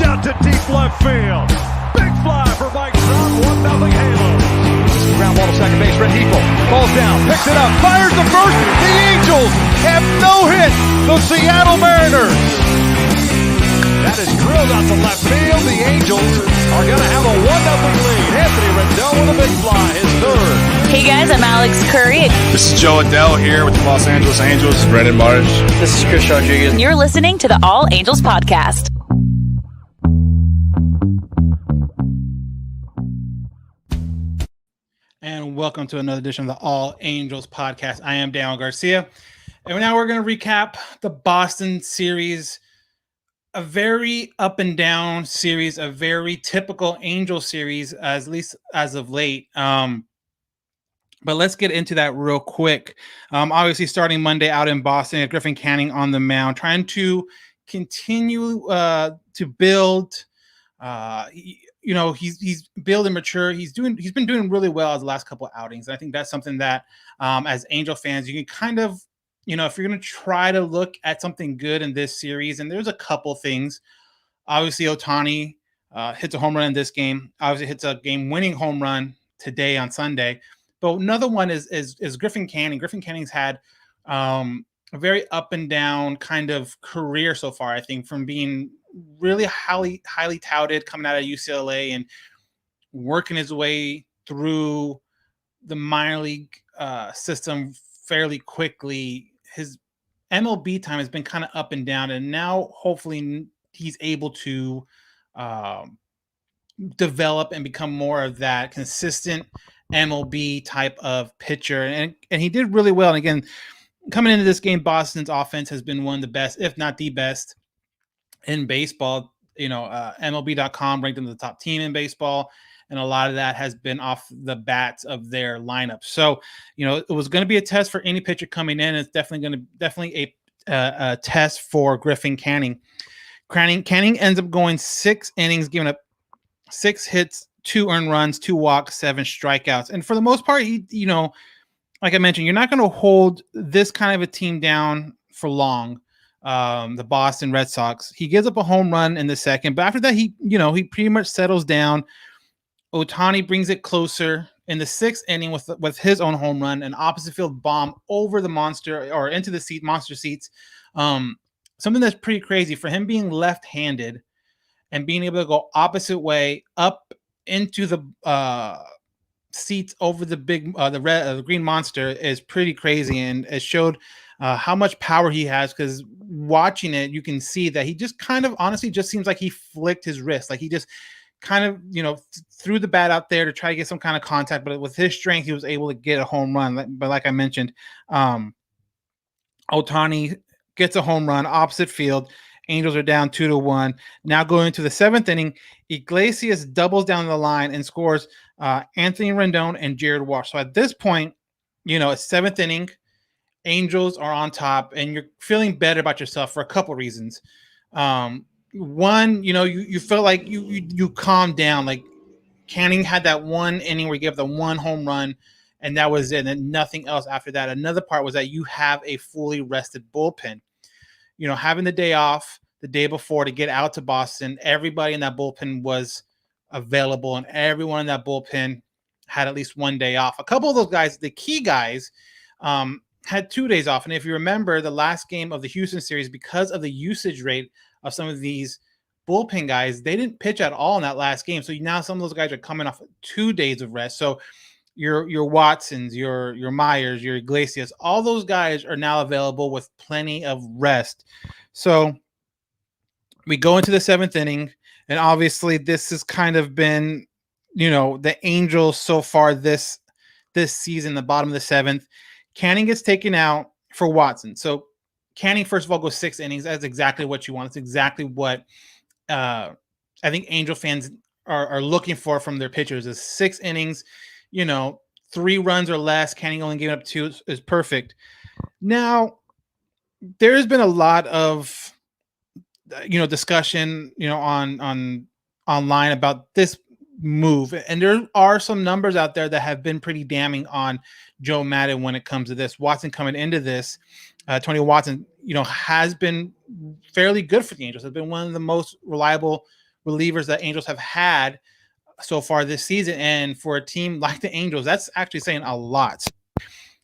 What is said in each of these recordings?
out to deep left field. Big fly for Mike Trout, 1-0 Halos. Ground ball to second base, Renhefel falls down, picks it up, fires the first. The Angels have no hit. The Seattle Mariners. That is drilled out to left field. The Angels are going to have a 1-0 lead. Anthony Rendell with a big fly, his third. Hey guys, I'm Alex Curry. This is Joe Adele here with the Los Angeles Angels. Brandon Marsh. This is Chris Rodriguez. And you're listening to the All Angels Podcast. And welcome to another edition of the All Angels Podcast. I am Daniel Garcia. And now we're going to recap the Boston series. A very up and down series, a very typical Angel series, at least as of late. But let's get into that real quick. Obviously, starting Monday out in Boston, Griffin Kane on the mound, trying to continue to build. He's build and mature. He's been doing really well as the last couple of outings. And I think that's something that, as Angel fans, you can kind of, if you're going to try to look at something good in this series, and there's a couple things. Obviously, Ohtani hits a home run in this game. Obviously, hits a game-winning home run today on Sunday. But another one is Griffin Kane. And Griffin Kane's had a very up and down kind of career so far, I think, from being really highly touted coming out of UCLA and working his way through the minor league system fairly quickly. His MLB time has been kind of up and down, and now hopefully he's able to develop and become more of that consistent MLB type of pitcher. And he did really well. And again, coming into this game, Boston's offense has been one of the best, if not the best, in baseball. MLB.com ranked them the top team in baseball, and a lot of that has been off the bats of their lineup. So, it was going to be a test for any pitcher coming in. It's definitely a test for Griffin Kane. Kane ends up going 6 innings, giving up 6 hits, 2 earned runs, 2 walks, 7 strikeouts. And for the most part, he, like I mentioned, you're not going to hold this kind of a team down for long. The Boston Red Sox. He gives up a home run in the second, but after that, he pretty much settles down. Ohtani brings it closer in the 6th inning with his own home run, an opposite field bomb over the monster or into the monster seats. Something that's pretty crazy for him being left-handed and being able to go opposite way up into the seats over the big the green monster is pretty crazy, and it showed how much power he has, because watching it, you can see that he just kind of honestly just seems like he flicked his wrist. Like he just kind of, threw the bat out there to try to get some kind of contact, but with his strength, he was able to get a home run. But like I mentioned, Ohtani gets a home run opposite field. Angels are down 2-1. Now going into the 7th inning, Iglesias doubles down the line and scores Anthony Rendon and Jared Walsh. So at this point, it's 7th inning. Angels are on top, and you're feeling better about yourself for a couple reasons. One, you felt like you calmed down. Like Canning had that one inning where he gave the one home run, and that was it, and nothing else after that. Another part was that you have a fully rested bullpen. Having the day off the day before to get out to Boston, everybody in that bullpen was available, and everyone in that bullpen had at least one day off. A couple of those guys, the key guys, had 2 days off. And if you remember the last game of the Houston series, because of the usage rate of some of these bullpen guys, they didn't pitch at all in that last game. So now some of those guys are coming off 2 days of rest. So your Watsons, your Myers, your Iglesias, all those guys are now available with plenty of rest. So we go into the 7th inning, and obviously this has kind of been, the Angels so far this season, the bottom of the 7th. Canning gets taken out for Watson. So Canning, first of all, goes 6 innings. That's exactly what you want. It's exactly what I think Angel fans are looking for from their pitchers is 6 innings, 3 runs or less. Canning only giving up 2 is perfect. Now, there's been a lot of, discussion, on online about this move. And there are some numbers out there that have been pretty damning on Joe Madden when it comes to this. Watson coming into this, Tony Watson, has been fairly good for the Angels. Has been one of the most reliable relievers that Angels have had so far this season. And for a team like the Angels, that's actually saying a lot.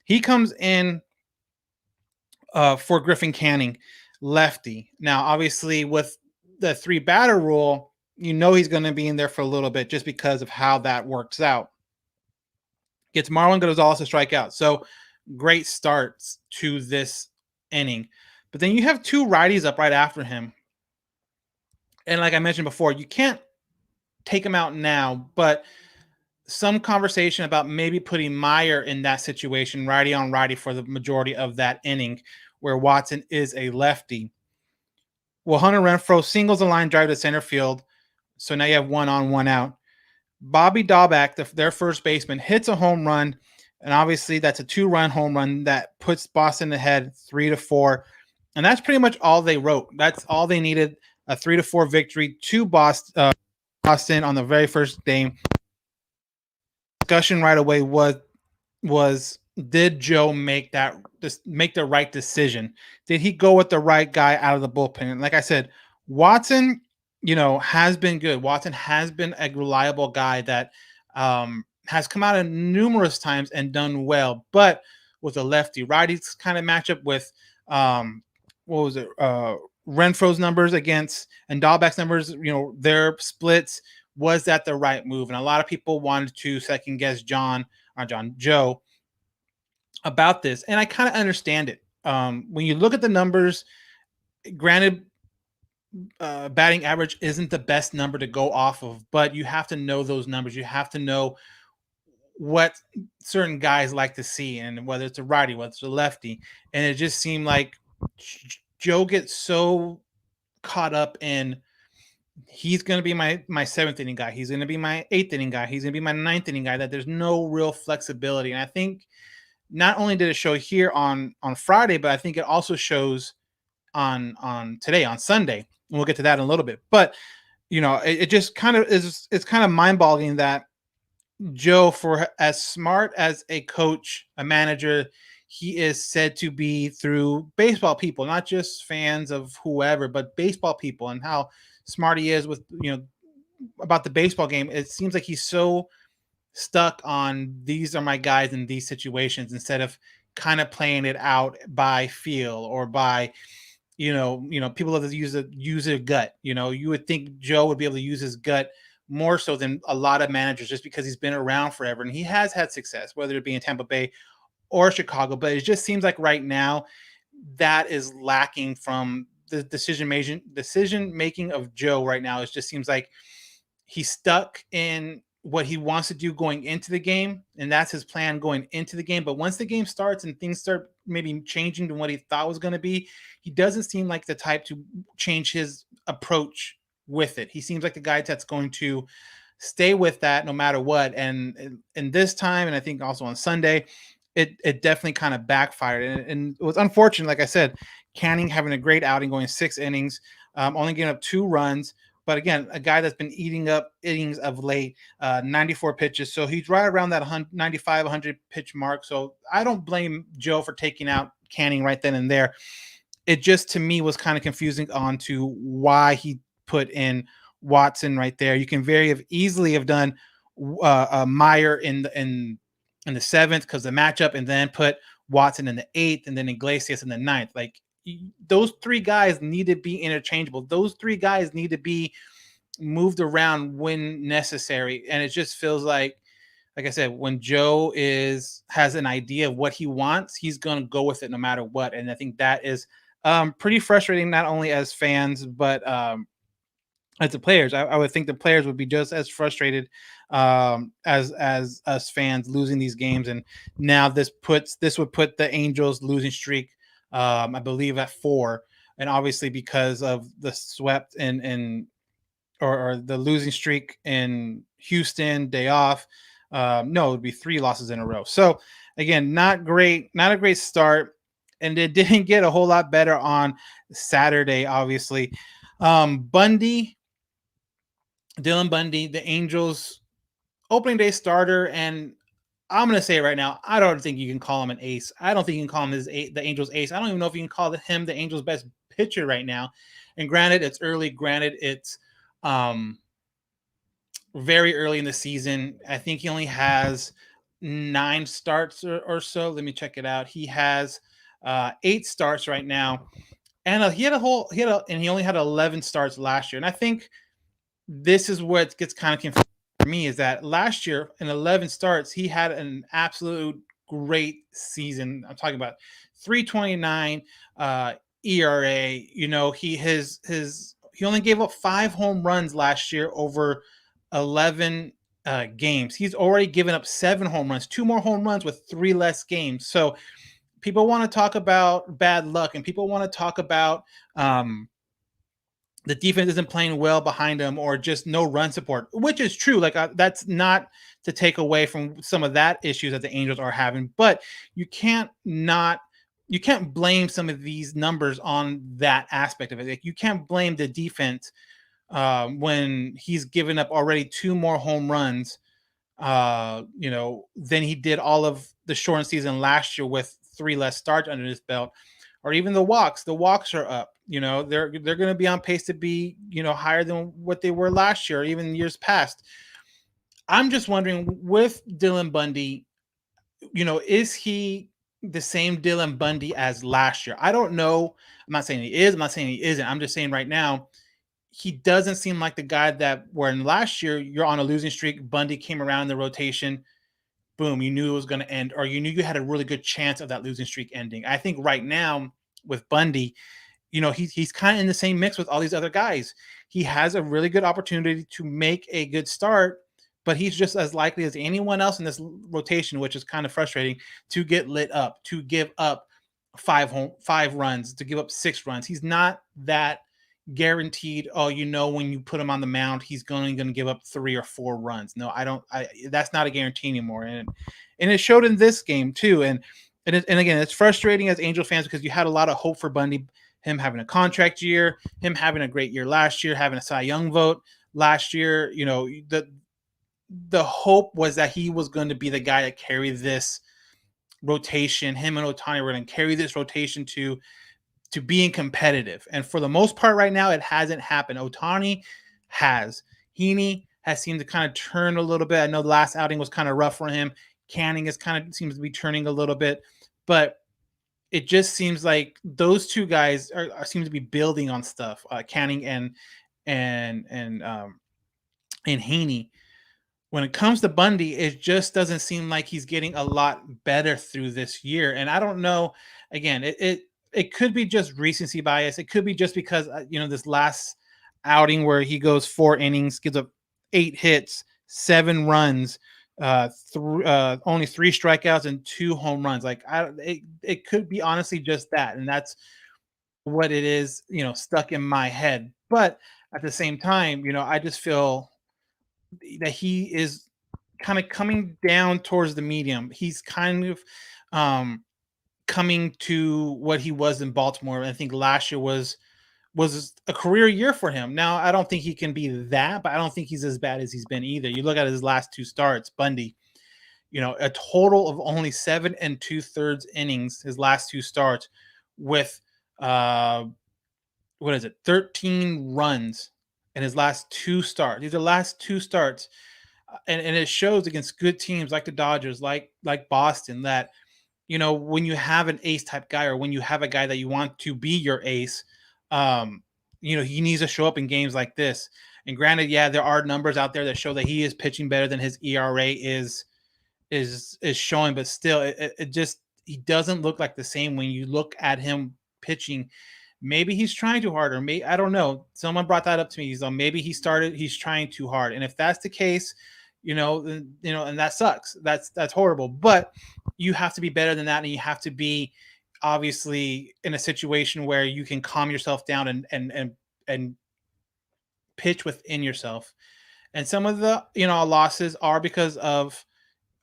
He comes in for Griffin Kane, lefty. Now, obviously, with the 3-batter rule, he's going to be in there for a little bit just because of how that works out. Gets Marwin Gonzalez to strike out. So great starts to this inning. But then you have 2 righties up right after him. And like I mentioned before, you can't take him out now, but some conversation about maybe putting Meyer in that situation, righty on righty, for the majority of that inning, where Watson is a lefty. Well, Hunter Renfroe singles a line drive to center field. So now you have 1 on, 1 out. Bobby Dahlbeck, their first baseman, hits a home run. And obviously that's a 2-run home run that puts Boston ahead 3-4. And that's pretty much all they wrote. That's all they needed, a 3-4 victory to Boston on the very first game. Discussion right away was did Joe make the right decision? Did he go with the right guy out of the bullpen? And like I said, Watson, has been good. Watson has been a reliable guy that has come out numerous times and done well. But with a lefty righties kind of matchup with Renfroe's numbers against and Dahlbeck's numbers, their splits. Was that the right move? And a lot of people wanted to second guess Joe about this. And I kind of understand it. When you look at the numbers, granted, batting average isn't the best number to go off of, but you have to know those numbers. You have to know what certain guys like to see, and whether it's a righty, whether it's a lefty. And it just seemed like Joe gets so caught up in, he's going to be my 7th inning guy. He's going to be my 8th inning guy. He's going to be my 9th inning guy, that there's no real flexibility. And I think not only did it show here on Friday, but I think it also shows on today, on Sunday. And we'll get to that in a little bit. But, it just kind of is, it's kind of mind-boggling that Joe, for as smart as a coach, a manager, he is said to be through baseball people, not just fans of whoever, but baseball people, and how smart he is with, about the baseball game. It seems like he's so stuck on, these are my guys in these situations, instead of kind of playing it out by feel or by, people that use their gut. You would think Joe would be able to use his gut more so than a lot of managers, just because he's been around forever and he has had success, whether it be in Tampa Bay or Chicago. But it just seems like right now that is lacking from the decision making of Joe right now. It just seems like he's stuck in what he wants to do going into the game, and that's his plan going into the game. But once the game starts and things start maybe changing to what he thought was going to be, he doesn't seem like the type to change his approach with it. He seems like the guy that's going to stay with that no matter what. And this time, and I think also on Sunday, it definitely kind of backfired. And it was unfortunate. Like I said, Canning having a great outing, going 6 innings, only giving up 2 runs. But again, a guy that's been eating up innings of late, 94 pitches. So he's right around that 95, 100 pitch mark. So I don't blame Joe for taking out Canning right then and there. It just, to me, was kind of confusing on to why he put in Watson right there. You can very easily have done Meyer in the 7th because the matchup, and then put Watson in the 8th, and then Iglesias in the 9th. Like, those 3 guys need to be interchangeable. Those 3 guys need to be moved around when necessary. And it just feels like I said, when Joe has an idea of what he wants, he's going to go with it no matter what. And I think that is pretty frustrating, not only as fans, but as the players. I would think the players would be just as frustrated as us fans losing these games. And now this would put the Angels losing streak, I believe, at 4. And obviously because of the swept or the losing streak in Houston, day off, no, it would be 3 losses in a row. So again, not a great start. And it didn't get a whole lot better on Saturday, obviously. Dylan Bundy, the Angels opening day starter, and I'm going to say it right now, I don't think you can call him an ace. I don't think you can call him the Angels ace. I don't even know if you can call him the Angels best pitcher right now. And granted, it's early. Granted, it's very early in the season. I think he only has 9 starts or so. Let me check it out. He has 8 starts right now, and he only had 11 starts last year. And I think this is what gets kind of confusing for me is that last year in 11 starts, he had an absolute great season. I'm talking about 3.29 ERA. He only gave up 5 home runs last year over 11 games. He's already given up 7 home runs, 2 more home runs with 3 less games. So people want to talk about bad luck, and people want to talk about the defense isn't playing well behind him or just no run support, which is true. Like that's not to take away from some of that issues that the Angels are having, but you can't blame some of these numbers on that aspect of it. Like you can't blame the defense when he's given up already 2 more home runs, than he did all of the shortened season last year with 3 less starts under his belt, or even the walks. The walks are up. They're going to be on pace to be higher than what they were last year, or even years past. I'm just wondering with Dylan Bundy, is he the same Dylan Bundy as last year? I don't know. I'm not saying he is. I'm not saying he isn't. I'm just saying right now, he doesn't seem like the guy that when last year you're on a losing streak, Bundy came around in the rotation, boom, you knew it was going to end, or you knew you had a really good chance of that losing streak ending. I think right now with Bundy, he's kind of in the same mix with all these other guys. He has a really good opportunity to make a good start, but he's just as likely as anyone else in this rotation, which is kind of frustrating, to get lit up, to give up 5 runs, to give up 6 runs. He's not that guaranteed. Oh, when you put him on the mound, he's going to give up 3 or 4 runs. No, I don't. That's not a guarantee anymore, and it showed in this game too. And again, it's frustrating as Angel fans because you had a lot of hope for Bundy, him having a contract year, him having a great year last year, having a Cy Young vote last year. The hope was that he was going to be the guy that carried this rotation. Him and Ohtani were going to carry this rotation to being competitive. And for the most part right now, it hasn't happened. Ohtani has. Heaney has seemed to kind of turn a little bit. I know the last outing was kind of rough for him. Canning seems to be turning a little bit, but it just seems like those two guys seem to be building on stuff. Canning and Heaney. When it comes to Bundy, it just doesn't seem like he's getting a lot better through this year. And I don't know. Again, it could be just recency bias. It could be just because this last outing where he goes 4 innings, gives up 8 hits, 7 runs, only 3 strikeouts and 2 home runs. Like it could be honestly just that, and that's what it is. Stuck in my head. But at the same time, I just feel that he is kind of coming down towards the medium. He's kind of coming to what he was in Baltimore. I think last year was a career year for him. Now, I don't think he can be that, but I don't think he's as bad as he's been either. You look at his last 2 starts, Bundy, a total of only 7 2/3 innings, his last 2 starts with 13 runs in his last 2 starts. These are last 2 starts. And it shows against good teams like the Dodgers, like Boston, that when you have an ace type guy, or when you have a guy that you want to be your ace, he needs to show up in games like this. And granted, yeah, there are numbers out there that show that he is pitching better than his ERA is showing, but still, it just, he doesn't look like the same when you look at him pitching. Maybe he's trying too hard, or maybe, I don't know. Someone brought that up to me. He's maybe he's trying too hard. And if that's the case, and that sucks. That's horrible. But you have to be better than that, and you have to be obviously in a situation where you can calm yourself down and pitch within yourself. And some of the losses are because of,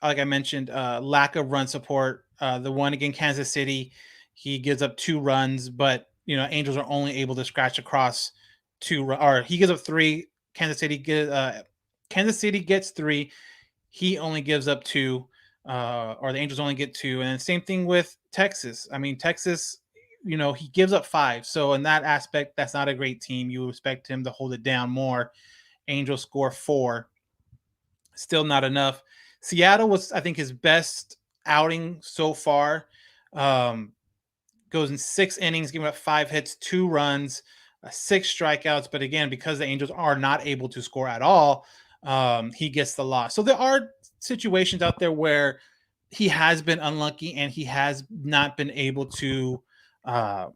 like I mentioned, lack of run support. The one against Kansas City, he gives up 2 runs, but Angels are only able to scratch across 2, or he gives up 3. Kansas City gets 3. He only gives up 2, or the Angels only get 2. And same thing with Texas. I mean, Texas, he gives up 5. So in that aspect, that's not a great team. You expect him to hold it down more. Angels score 4. Still not enough. Seattle was, I think, his best outing so far. Goes in 6 innings, giving up 5 hits, 2 runs, 6 strikeouts. But again, because the Angels are not able to score at all, he gets the loss. So there are situations out there where he has been unlucky and he has not been able to uh,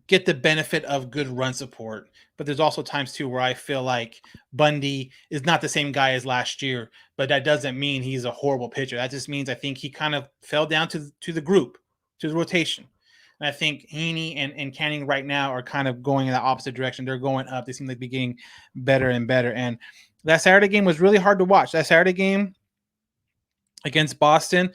get the benefit of good run support. But there's also times too where I feel like Bundy is not the same guy as last year, but that doesn't mean he's a horrible pitcher. That just means I think he kind of fell down to the group, to the rotation. And I think Heaney and Canning right now are kind of going in the opposite direction. They're going up. They seem like they're getting better and better. And that Saturday game was really hard to watch. That Saturday game against Boston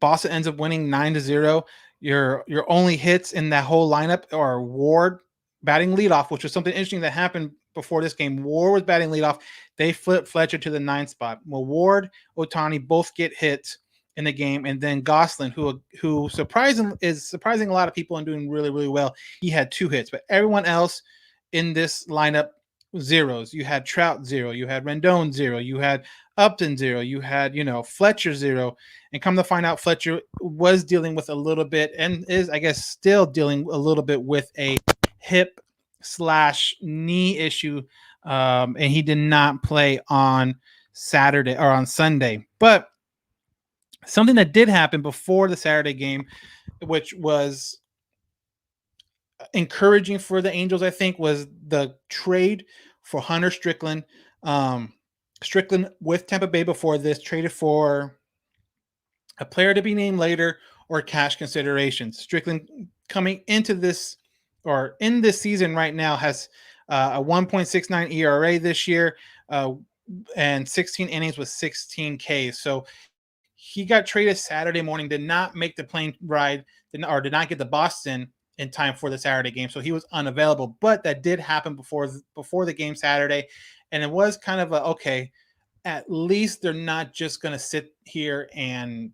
ends up winning 9-0. Your only hits in that whole lineup are Ward batting leadoff, which was something interesting that happened before this game. Ward was batting leadoff. They flipped Fletcher to the 9th spot. Well, Ward, Ohtani both get hits in the game, and then Gosling, who surprising a lot of people and doing really, really well. He had 2 hits, but everyone else in this lineup zeros. You had Trout 0, you had Rendon 0, you had Upton 0, you had Fletcher 0, and come to find out Fletcher was dealing with a little bit and is, I guess, still dealing a little bit with a hip/knee issue, and he did not play on Saturday or on Sunday. But something that did happen before the Saturday game, which was encouraging for the Angels, I think, was the trade for Hunter Strickland. Strickland with Tampa Bay before this traded for a player to be named later or cash considerations. Strickland coming into this or in this season right now has a 1.69 ERA this year and 16 innings with 16 Ks. So he got traded Saturday morning, did not make the plane ride, did not get to Boston in time for the Saturday game. So he was unavailable, but that did happen before the game Saturday. And it was kind of okay, at least they're not just going to sit here and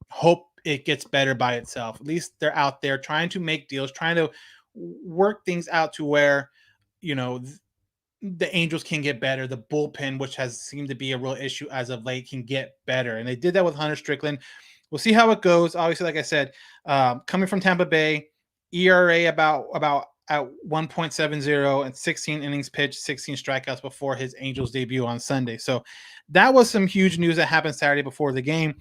hope it gets better by itself. At least they're out there trying to make deals, trying to work things out to where, the Angels can get better. The bullpen, which has seemed to be a real issue as of late, can get better. And they did that with Hunter Strickland. We'll see how it goes. Obviously, like I said, coming from Tampa Bay, ERA about at 1.70 and 16 innings pitched, 16 strikeouts before his Angels debut on Sunday. So that was some huge news that happened Saturday before the game.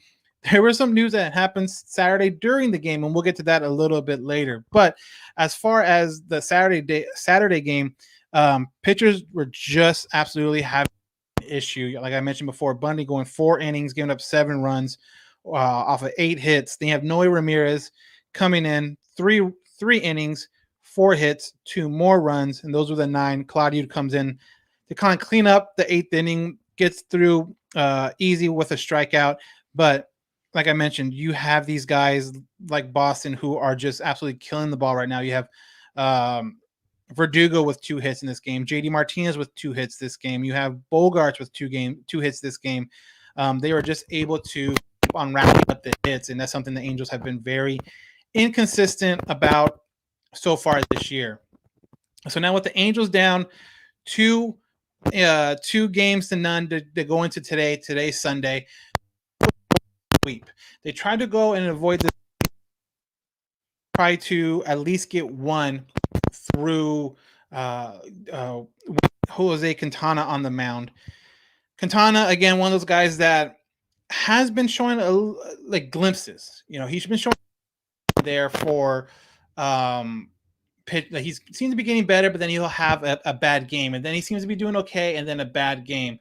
There was some news that happened Saturday during the game, and we'll get to that a little bit later. But as far as the Saturday game, pitchers were just absolutely having an issue. Like I mentioned before, Bundy going 4 innings, giving up 7 runs off of 8 hits. Then you have Noe Ramirez coming in, three innings, 4 hits, 2 more runs, and those were the 9. Claudio comes in to kind of clean up the 8th inning, gets through easy with a strikeout. But like I mentioned, you have these guys like Boston who are just absolutely killing the ball right now. You have Verdugo with 2 hits in this game, JD Martinez with 2 hits this game. You have Bogarts with 2 hits this game. They were just able to keep on racking up the hits, and that's something the Angels have been very inconsistent about so far this year. So now with the Angels down 2 games to none to go into today's Sunday sweep. They tried to go and avoid this, try to at least get one through Jose Quintana on the mound. Quintana, again, one of those guys that has been showing like glimpses. He's been showing there for pitch. He seems to be getting better, but then he'll have a bad game, and then he seems to be doing okay, and then a bad game.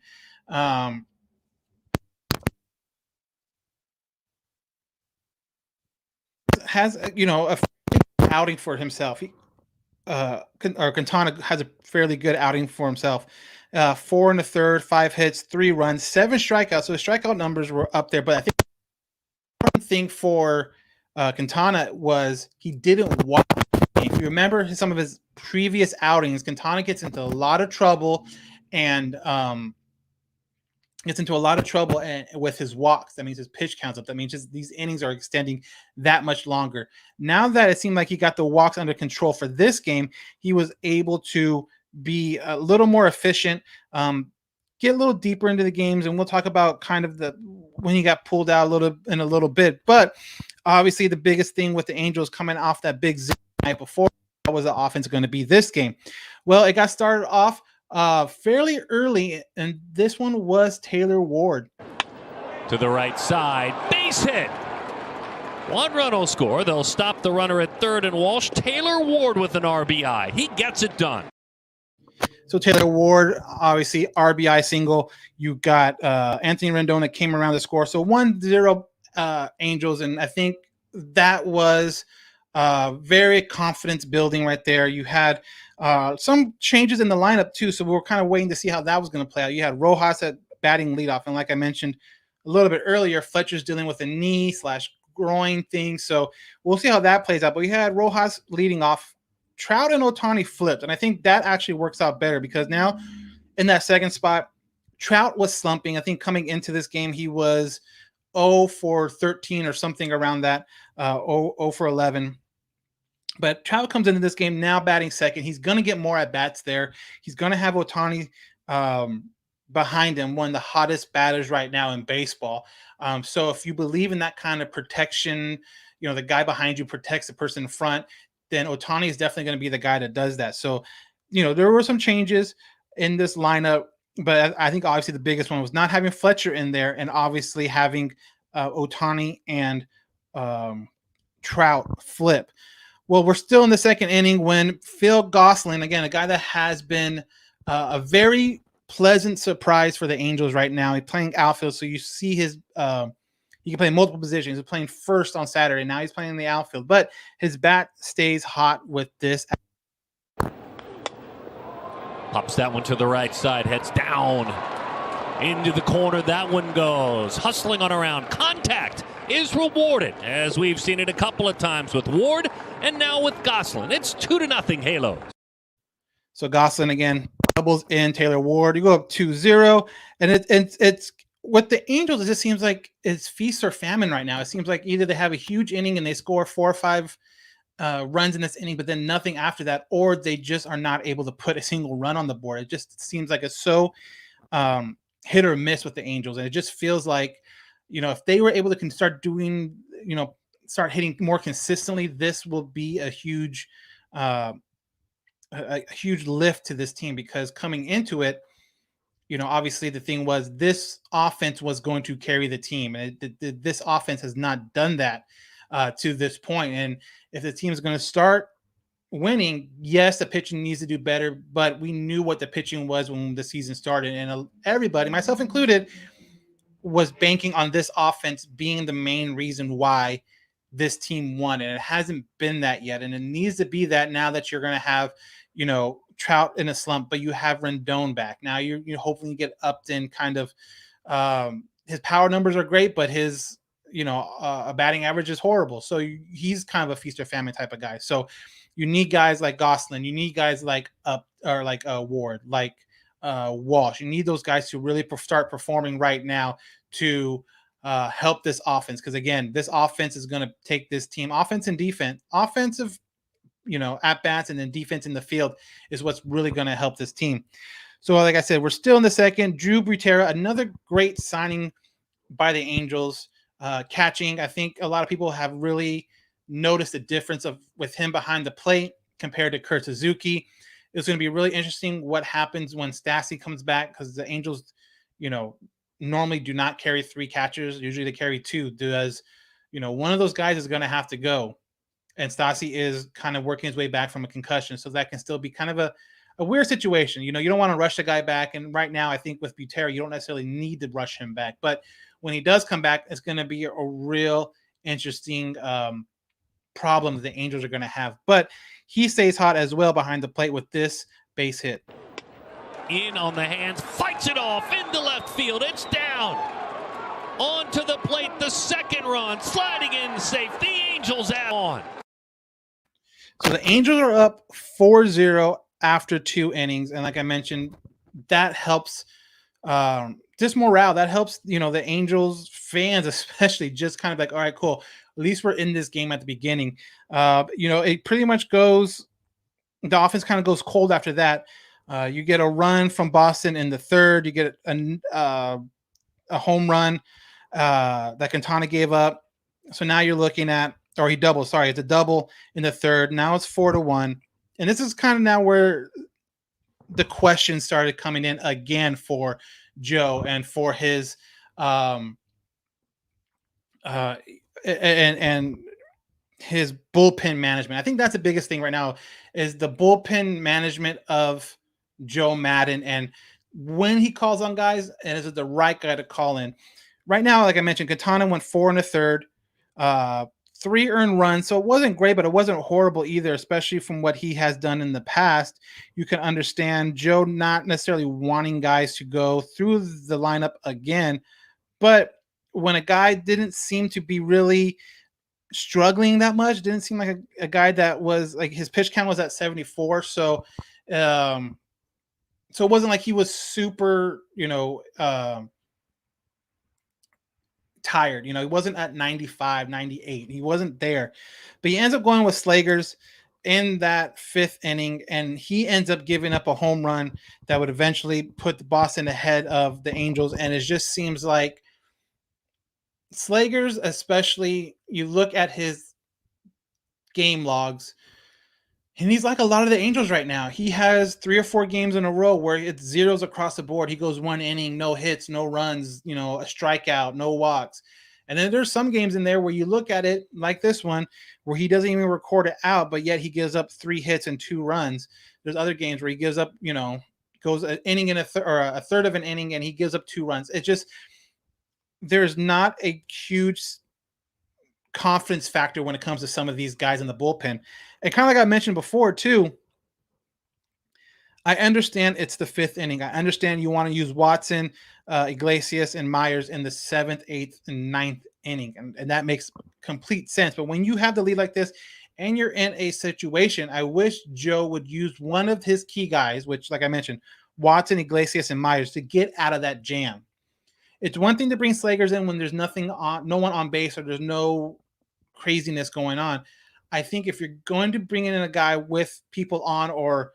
Has a outing for himself. Quintana has a fairly good outing for himself. 4 in the third, 5 hits, 3 runs, 7 strikeouts. So the strikeout numbers were up there, but I think the important thing for Quintana was he didn't walk. If you remember some of his previous outings, Quintana gets into a lot of trouble and with his walks. That means his pitch counts up. That means just these innings are extending that much longer. Now that it seemed like he got the walks under control for this game, he was able to be a little more efficient. get a little deeper into the games, and we'll talk about kind of when he got pulled out a little bit. But obviously, the biggest thing with the Angels coming off that big night before, how was the offense going to be this game? Well, it got started off fairly early, and this one was Taylor Ward. To the right side, base hit. 1 run will score. They'll stop the runner at third and Walsh. Taylor Ward with an RBI. He gets it done. So Taylor Ward, obviously RBI single. You got Anthony Rendon that came around to score. So 1-0 Angels, and I think that was very confidence building right there. You had some changes in the lineup too, so we were kind of waiting to see how that was going to play out. You had Rojas at batting leadoff, and like I mentioned a little bit earlier, Fletcher's dealing with a knee/groin thing, so we'll see how that plays out. But we had Rojas leading off. Trout and Ohtani flipped, and I think that actually works out better because now in that second spot, Trout was slumping. I think coming into this game, he was 0 for 13 or something around that, 0 for 11. But Trout comes into this game now batting second. He's going to get more at-bats there. He's going to have Ohtani behind him, one of the hottest batters right now in baseball. So if you believe in that kind of protection, the guy behind you protects the person in front, then Ohtani is definitely going to be the guy that does that. So, there were some changes in this lineup, but I think obviously the biggest one was not having Fletcher in there and obviously having Ohtani and Trout flip. Well, we're still in the second inning when Phil Gosling, again, a guy that has been a very pleasant surprise for the Angels right now. He's playing outfield, so you see his he can play multiple positions. He's playing first on Saturday. Now he's playing in the outfield, but his bat stays hot with this. Pops that one to the right side, heads down into the corner. That one goes hustling on around. Contact is rewarded, as we've seen it a couple of times with Ward and now with Gosling. It's 2-0 Halos. So Gosling again doubles in Taylor Ward. You go up 2-0, and it's with the Angels. It just seems like it's feast or famine right now. It seems like either they have a huge inning and they score 4 or 5 runs in this inning, but then nothing after that, or they just are not able to put a single run on the board. It just seems like it's so hit or miss with the Angels, and it just feels like if they were able to start doing start hitting more consistently, this will be a huge lift to this team, because coming into it, obviously the thing was this offense was going to carry the team, and this offense has not done that to this point. And if the team is going to start winning, yes, the pitching needs to do better, but we knew what the pitching was when the season started, and everybody, myself included, was banking on this offense being the main reason why this team won, and it hasn't been that yet, and it needs to be that now that you're going to have Trout in a slump, but you have Rendon back. Now you hopefully get Upton kind of his power numbers are great, but his a batting average is horrible. So he's kind of a feast or famine type of guy. So you need guys like Gosling, you need guys like Ward, like Walsh. You need those guys to really start performing right now to help this offense, because again, this offense is going to take this team, offense and defense, offensive at bats, and then defense in the field is what's really going to help this team. So like I said, we're still in the second. Drew Butera, another great signing by the Angels, catching. I think a lot of people have really noticed the difference with him behind the plate compared to Kurt Suzuki. It's going to be really interesting what happens when Stassi comes back, because the Angels, normally do not carry 3 catchers. Usually they carry 2, because, one of those guys is going to have to go. And Stassi is kind of working his way back from a concussion. So that can still be kind of a weird situation. You don't want to rush the guy back. And right now, I think with Butera, you don't necessarily need to rush him back. But when he does come back, it's going to be a real interesting problem that the Angels are going to have. But he stays hot as well behind the plate with this base hit. In on the hands, fights it off into left field. It's down. Onto the plate, the second run, sliding in safe. The Angels add on. So the Angels are up 4-0 after 2 innings. And like I mentioned, that helps just morale. That helps, the Angels fans, especially, just kind of like, all right, cool. At least we're in this game at the beginning. It pretty much goes, the offense kind of goes cold after that. You get a run from Boston in the third. You get a home run that Quintana gave up. So now you're looking at, or he doubled. Sorry, it's a double in the third. Now it's 4-1, and this is kind of now where the questions started coming in again for Joe and for his and his bullpen management. I think that's the biggest thing right now is the bullpen management of Joe Madden and when he calls on guys and is it the right guy to call in. Right now, like I mentioned, Quintana went 4 1/3, 3 earned runs. So it wasn't great, but it wasn't horrible either, especially from what he has done in the past. You can understand Joe not necessarily wanting guys to go through the lineup again, but when a guy didn't seem to be really struggling that much, didn't seem like a guy that was like his pitch count was at 74. So it wasn't like he was super, tired. He wasn't at 95, 98. He wasn't there. But he ends up going with Slagers in that 5th inning, and he ends up giving up a home run that would eventually put the Boston ahead of the Angels. And it just seems like Slagers, especially, you look at his game logs, and he's like a lot of the Angels right now. He has 3 or 4 games in a row where it's zeros across the board. He goes 1 inning, no hits, no runs, a strikeout, no walks. And then there's some games in there where you look at it like this one where he doesn't even record it out, but yet he gives up 3 hits and 2 runs. There's other games where he gives up, goes an inning and a third of an inning and he gives up 2 runs. It's just there's not a huge confidence factor when it comes to some of these guys in the bullpen. And kind of like I mentioned before too, I understand it's the 5th inning. I understand you want to use Watson, Iglesias, and Myers in the 7th, 8th, and 9th inning. And that makes complete sense. But when you have the lead like this and you're in a situation, I wish Joe would use one of his key guys, which, like I mentioned, Watson, Iglesias, and Myers, to get out of that jam. It's one thing to bring Slagers in when there's no one on base or there's no craziness going on. I think if you're going to bring in a guy with people on or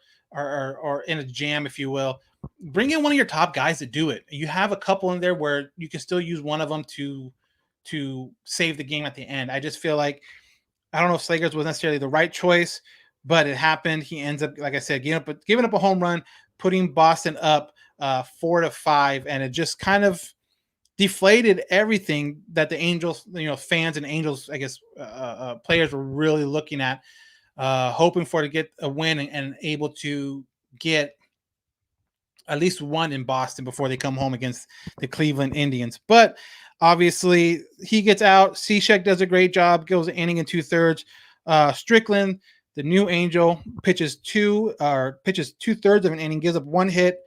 in a jam, if you will, bring in one of your top guys to do it. You have a couple in there where you can still use one of them to save the game at the end. I just feel like, I don't know if Slagers was necessarily the right choice, but it happened. He ends up, like I said, giving up a home run, putting Boston up 4-5, and it just kind of deflated everything that the Angels, fans and Angels, I guess, players were really looking at, hoping for to get a win and able to get at least one in Boston before they come home against the Cleveland Indians. But obviously he gets out. Cishek does a great job, goes an inning and 2/3. Strickland, the new Angel, pitches 2/3 of an inning, gives up 1 hit,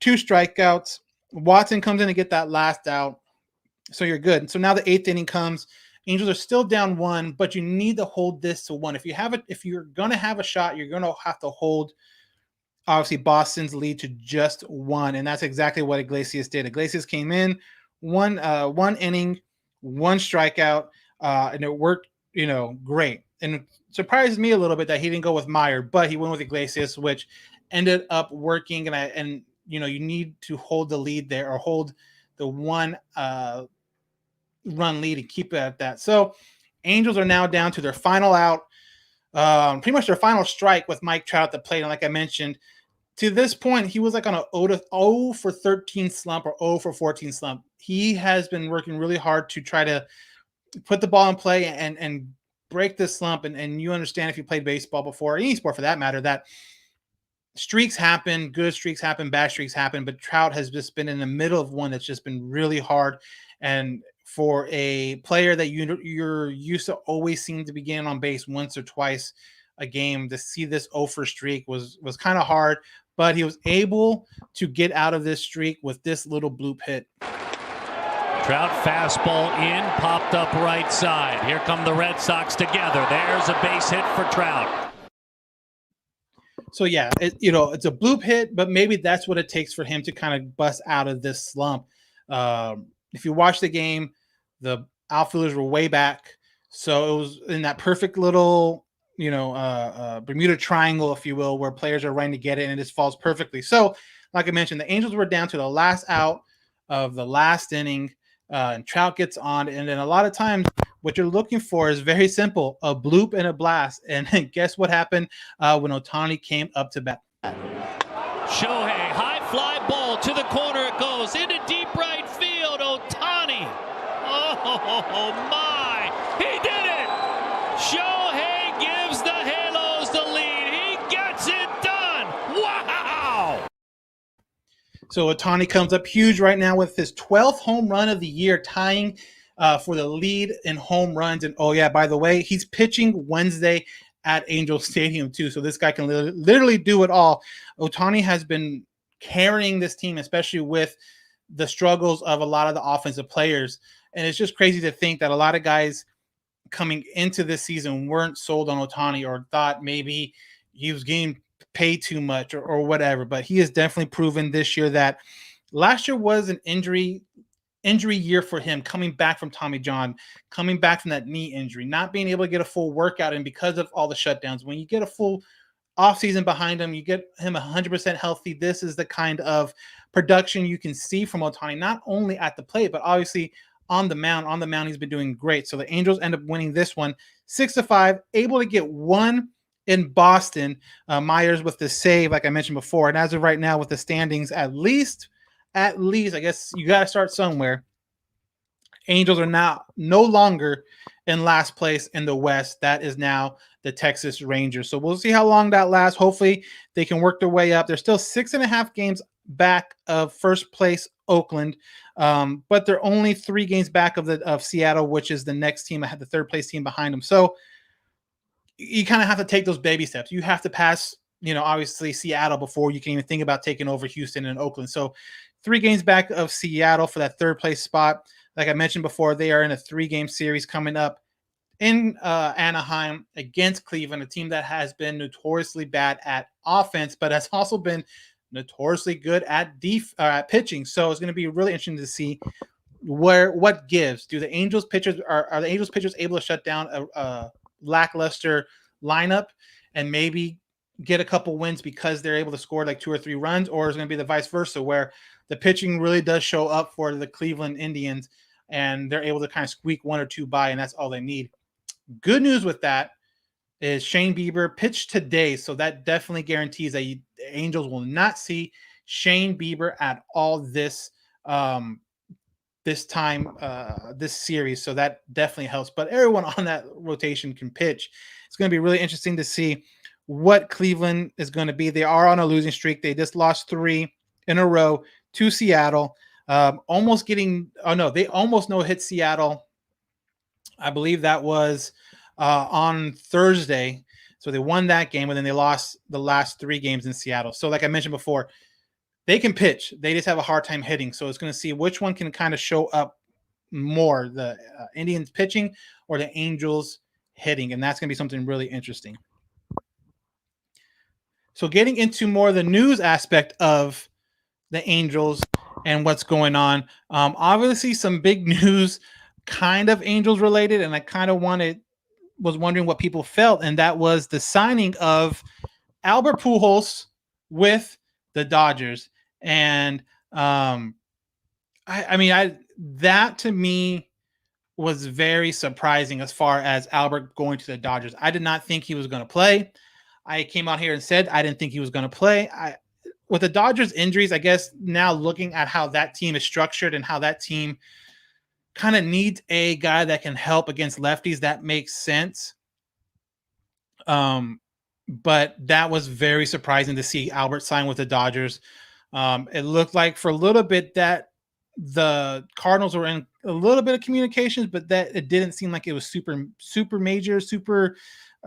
2 strikeouts. Watson comes in to get that last out. So you're good. So now the 8th inning comes. Angels are still down 1, but you need to hold this to 1. If you're going to have a shot, you're going to have to hold, obviously, Boston's lead to just 1. And that's exactly what Iglesias did. Iglesias came in, one inning, 1 strikeout, and it worked, great. And it surprises me a little bit that he didn't go with Meyer, but he went with Iglesias, which ended up working. And you need to hold the lead there or hold the 1 run lead and keep it at that. So Angels are now down to their final out, pretty much their final strike with Mike Trout at the plate. And like I mentioned, to this point, he was like on a 0 for 13 slump or 0 for 14 slump. He has been working really hard to try to put the ball in play and break this slump. And you understand, if you played baseball before, any sport for that matter, that streaks happen, good streaks happen, bad streaks happen, but Trout has just been in the middle of one that's just been really hard. And for a player that you're used to always seem to be getting on base once or twice a game, to see this 0 for streak was kind of hard, but he was able to get out of this streak with this little bloop hit. Trout fastball in, popped up right side. Here come the Red Sox together. There's a base hit for Trout. So yeah, it's a bloop hit, but maybe that's what it takes for him to kind of bust out of this slump. If you watch the game, the outfielders were way back, so it was in that perfect little, Bermuda Triangle, if you will, where players are running to get it, and it just falls perfectly. So, like I mentioned, the Angels were down to the last out of the last inning, and Trout gets on, and then a lot of times what you're looking for is very simple: a bloop and a blast. And guess what happened when Ohtani came up to bat? Shohei, high fly ball to the corner it goes, into deep right field, Ohtani. Oh my, he did it! Shohei gives the Halos the lead. He gets it done. Wow! So Ohtani comes up huge right now with his 12th home run of the year, tying for the lead in home runs. And oh yeah, by the way, he's pitching Wednesday at Angel Stadium too. So this guy can literally do it all. Ohtani has been carrying this team, especially with the struggles of a lot of the offensive players. And it's just crazy to think that a lot of guys coming into this season weren't sold on Ohtani or thought maybe he was getting paid too much or whatever. But he has definitely proven this year that last year was an injury year for him, coming back from Tommy John, coming back from that knee injury, not being able to get a full workout. And because of all the shutdowns, when you get a full offseason behind him, you get him 100% healthy. This is the kind of production you can see from Ohtani, not only at the plate, but obviously on the mound. On the mound, he's been doing great. So the Angels end up winning this one 6-5, able to get one in Boston. Myers with the save, like I mentioned before. And as of right now, with the standings, at least, I guess you got to start somewhere. Angels are now no longer in last place in the West. That is now the Texas Rangers. So we'll see how long that lasts. Hopefully they can work their way up. They're still 6.5 games back of first place Oakland, but they're only 3 games back of Seattle, which is the next team. I had the third place team behind them. So you kind of have to take those baby steps. You have to pass, obviously Seattle before you can even think about taking over Houston and Oakland. So 3 games back of Seattle for that third place spot. Like I mentioned before, they are in a 3-game series coming up in Anaheim against Cleveland, a team that has been notoriously bad at offense, but has also been notoriously good at pitching. So it's going to be really interesting to see what gives. Do the Angels pitchers are the Angels pitchers able to shut down a lackluster lineup and maybe get a couple wins because they're able to score like 2 or 3 runs, or is it going to be the vice versa where the pitching really does show up for the Cleveland Indians and they're able to kind of squeak 1 or 2 by, and that's all they need. Good news with that is Shane Bieber pitched today, so that definitely guarantees that the Angels will not see Shane Bieber at all this series, so that definitely helps. But everyone on that rotation can pitch. It's going to be really interesting to see what Cleveland is going to be. They are on a losing streak. They just lost 3 in a row to Seattle. They almost no-hit Seattle. I believe that was on Thursday. So they won that game, and then they lost the last 3 games in Seattle. So like I mentioned before, they can pitch. They just have a hard time hitting. So it's going to see which one can kind of show up more, the Indians pitching or the Angels hitting. And that's going to be something really interesting. So getting into more of the news aspect of the Angels and what's going on. Obviously some big news kind of Angels related, and I kind of was wondering what people felt, and that was the signing of Albert Pujols with the Dodgers. And that to me was very surprising as far as Albert going to the Dodgers. I did not think he was going to play. I came out here and said I didn't think he was going to play. With the Dodgers injuries, I guess now looking at how that team is structured and how that team kind of needs a guy that can help against lefties, that makes sense. But that was very surprising to see Albert sign with the Dodgers. It looked like for a little bit that the Cardinals were in a little bit of communications, but that it didn't seem like it was super major, super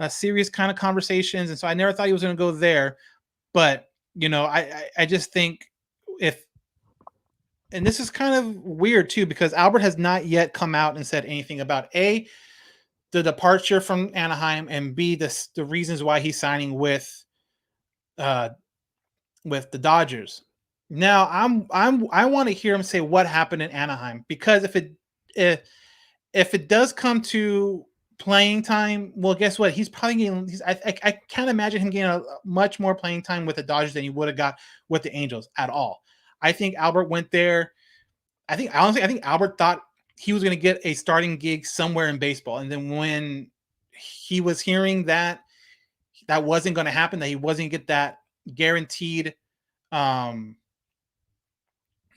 serious kind of conversations. And so I never thought he was going to go there. But, I just think and this is kind of weird too, because Albert has not yet come out and said anything about A, the departure from Anaheim, and B, the reasons why he's signing with the Dodgers. Now I want to hear him say what happened in Anaheim, because if it does come to playing time. Well, guess what? He's probably getting. I can't imagine him getting a much more playing time with the Dodgers than he would have got with the Angels at all. I think Albert went there. I think Albert thought he was going to get a starting gig somewhere in baseball, and then when he was hearing that wasn't going to happen, that he wasn't going to get that guaranteed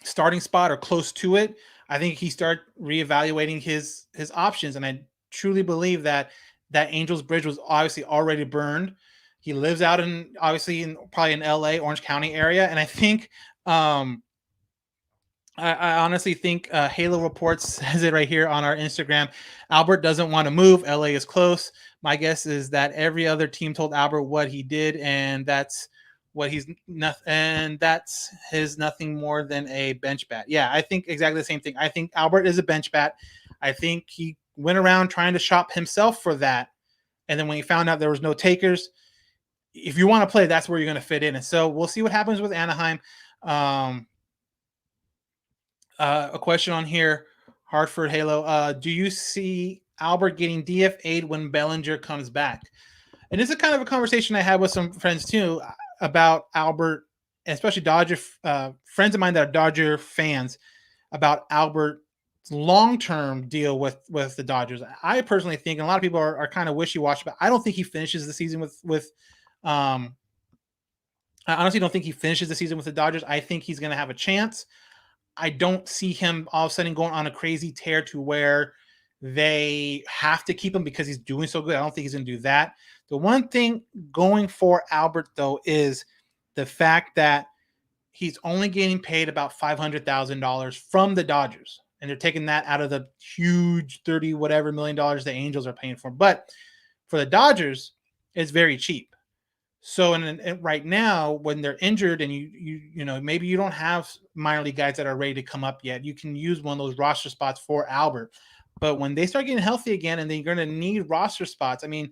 starting spot or close to it, I think he started reevaluating his options, and I truly believe that Angels bridge was obviously already burned. He lives out in probably in LA, Orange County area, and I think I honestly think Halo Reports says it right here on our Instagram. Albert doesn't want to move. LA is close. My guess is that every other team told Albert what he did, and that's what he's nothing, and that's his nothing more than a bench bat. Yeah, I think exactly the same thing. I think Albert is a bench bat. I think he went around trying to shop himself for that, and then when he found out there was no takers, if you want to play, that's where you're going to fit in. And so we'll see what happens with Anaheim. A question on here, Hartford Halo. Do you see Albert getting DFA'd when Bellinger comes back? And this is kind of a conversation I had with some friends too about Albert, especially Dodger friends of mine that are Dodger fans, about Albert's long-term deal with the Dodgers. I personally think, and a lot of people are kind of wishy-washy, but I don't think he finishes the season with I honestly don't think he finishes the season with the Dodgers. I think he's going to have a chance. I don't see him all of a sudden going on a crazy tear to where they have to keep him because he's doing so good. I don't think he's going to do that. The one thing going for Albert, though, is the fact that he's only getting paid about $500,000 from the Dodgers, and they're taking that out of the huge $30 whatever million the Angels are paying for. But for the Dodgers, it's very cheap. So and right now, when they're injured and you know maybe you don't have minor league guys that are ready to come up yet, you can use one of those roster spots for Albert. But when they start getting healthy again and they're going to need roster spots, I mean,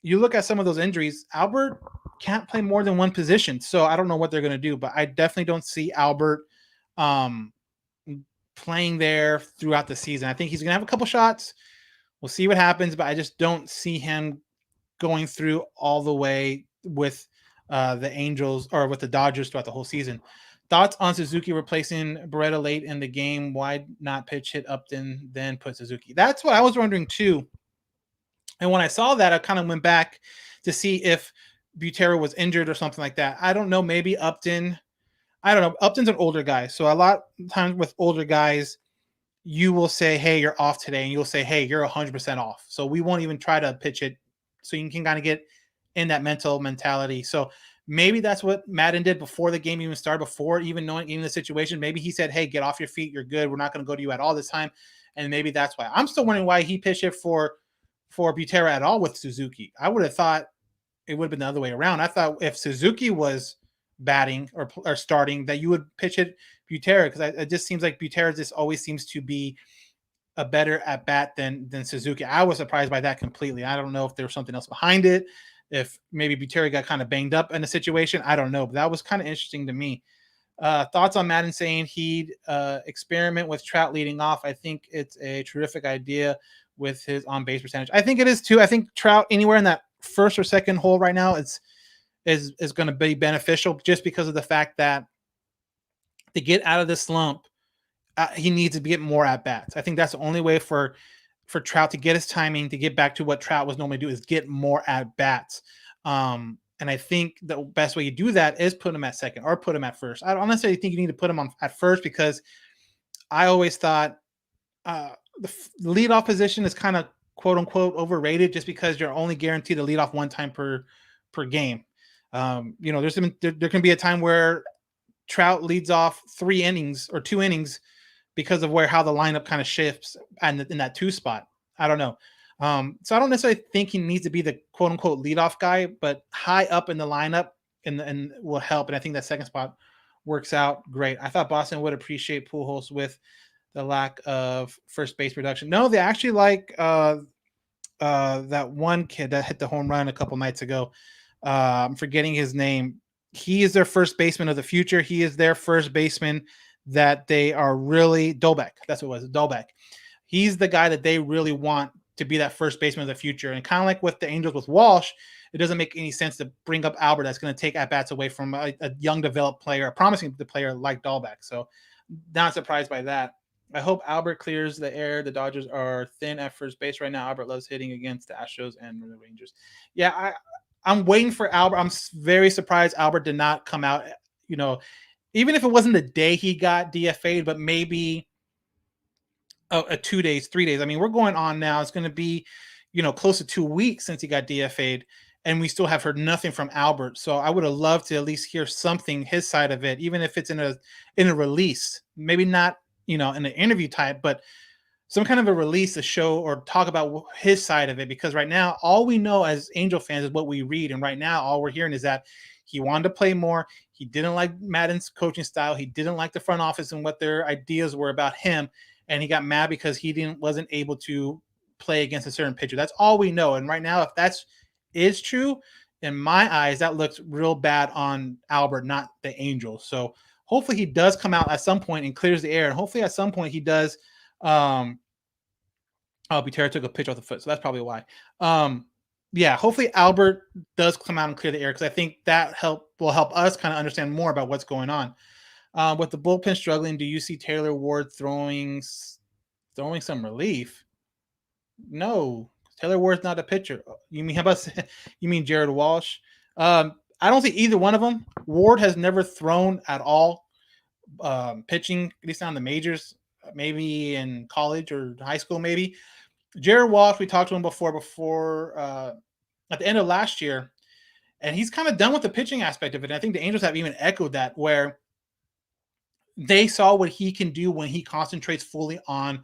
you look at some of those injuries, Albert can't play more than one position. So I don't know what they're going to do, but I definitely don't see Albert playing there throughout the season. I think he's going to have a couple shots. We'll see what happens, but I just don't see him going through all the way with the Angels or with the Dodgers throughout the whole season. Thoughts on Suzuki replacing Beretta late in the game? Why not pitch hit Upton, then put Suzuki? That's what I was wondering too. And when I saw that, I kind of went back to see if Butera was injured or something like that. I don't know. Maybe Upton. I don't know. Upton's an older guy. So a lot of times with older guys, you will say, hey, you're off today. And you'll say, hey, you're 100% off. So we won't even try to pitch it. So you can kind of get in that mentality. So maybe that's what Madden did before the game even started, before even knowing even the situation. Maybe he said, hey, get off your feet. You're good. We're not going to go to you at all this time. And maybe that's why. I'm still wondering why he pitched it for Butera at all with Suzuki. I would have thought it would have been the other way around. I thought if Suzuki was batting or starting, that you would pitch it Butera, because it just seems like Butera just always seems to be a better at bat than Suzuki. I was surprised by that completely. I don't know if there was something else behind it, if maybe Butera got kind of banged up in a situation. I don't know, but that was kind of interesting to me. Thoughts on Madden saying he'd experiment with Trout leading off? I think it's a terrific idea with his on-base percentage. I think it is too. I think Trout anywhere in that first or second hole right now is going to be beneficial, just because of the fact that to get out of this slump, he needs to get more at bats. I think that's the only way for Trout to get his timing, to get back to what Trout was normally do, is get more at bats. And I think the best way you do that is put him at second or put him at first. I don't necessarily think you need to put him on at first, because I always thought the leadoff position is kind of quote unquote overrated, just because you're only guaranteed to lead off one time per game. You know, there can be a time where Trout leads off 3 innings or 2 innings because of how the lineup kind of shifts and in that 2 spot. I don't know. So I don't necessarily think he needs to be the quote unquote leadoff guy, but high up in the lineup and will help. And I think that second spot works out great. I thought Boston would appreciate Pujols with the lack of first base production. No, they actually like that one kid that hit the home run a couple nights ago. I'm forgetting his name. He is their first baseman of the future. He is their first baseman that they are really Dolbeck. That's what it was, Dolbeck. He's the guy that they really want to be that first baseman of the future. And kind of like with the Angels with Walsh, it doesn't make any sense to bring up Albert that's going to take at-bats away from a young developed player, a promising player like Dahlbeck. So not surprised by that. I hope Albert clears the air. The Dodgers are thin at first base right now. Albert loves hitting against the Astros and the Rangers. Yeah, I'm waiting for Albert. I'm very surprised Albert did not come out, even if it wasn't the day he got DFA'd, but maybe a 2 days, 3 days. I mean, we're going on now. It's going to be, close to 2 weeks since he got DFA'd, and we still have heard nothing from Albert. So I would have loved to at least hear something, his side of it, even if it's in a release, maybe not, in an interview type, but some kind of a release to show or talk about his side of it. Because right now, all we know as Angel fans is what we read. And right now, all we're hearing is that he wanted to play more. He didn't like Madden's coaching style. He didn't like the front office and what their ideas were about him. And he got mad because he wasn't able to play against a certain pitcher. That's all we know. And right now, if that is true, in my eyes, that looks real bad on Albert, not the Angels. So hopefully he does come out at some point and clears the air. And hopefully at some point he does. Butera took a pitch off the foot, so that's probably why. Hopefully Albert does come out and clear the air, because I think that will help us kind of understand more about what's going on. With the bullpen struggling, do you see Taylor Ward throwing some relief? No, Taylor Ward's not a pitcher. You mean Jared Walsh? I don't think either one of them. Ward has never thrown at all, pitching, at least not in the majors, maybe in college or high school, maybe. Jared Walsh, we talked to him before at the end of last year, and he's kind of done with the pitching aspect of it. And I think the Angels have even echoed that, where they saw what he can do when he concentrates fully at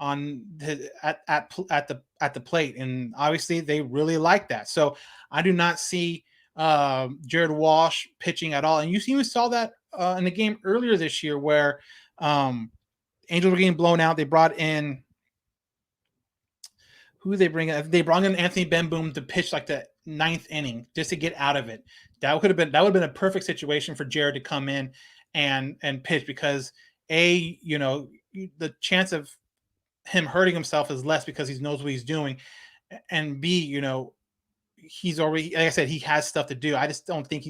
the plate, and obviously they really like that. So I do not see Jared Walsh pitching at all. And you even saw that in the game earlier this year, where Angels were getting blown out. They brought in They brought in Anthony Benboom to pitch like the 9th inning just to get out of it. That would have been a perfect situation for Jared to come in and pitch, because the chance of him hurting himself is less because he knows what he's doing, and B, he's already, like I said, he has stuff to do. I don't think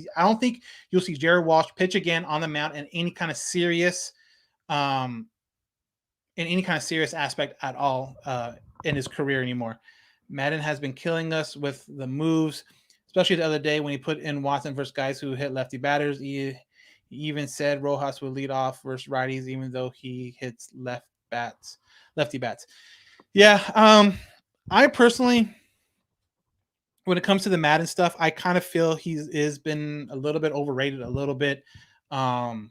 you'll see Jared Walsh pitch again on the mound in any kind of serious aspect at all in his career anymore. Madden has been killing us with the moves, especially the other day when he put in Watson versus guys who hit lefty batters. He even said Rojas would lead off versus righties, even though he hits lefty bats. Yeah, I personally, when it comes to the Madden stuff, I kind of feel he's been a little bit overrated, a little bit. Madden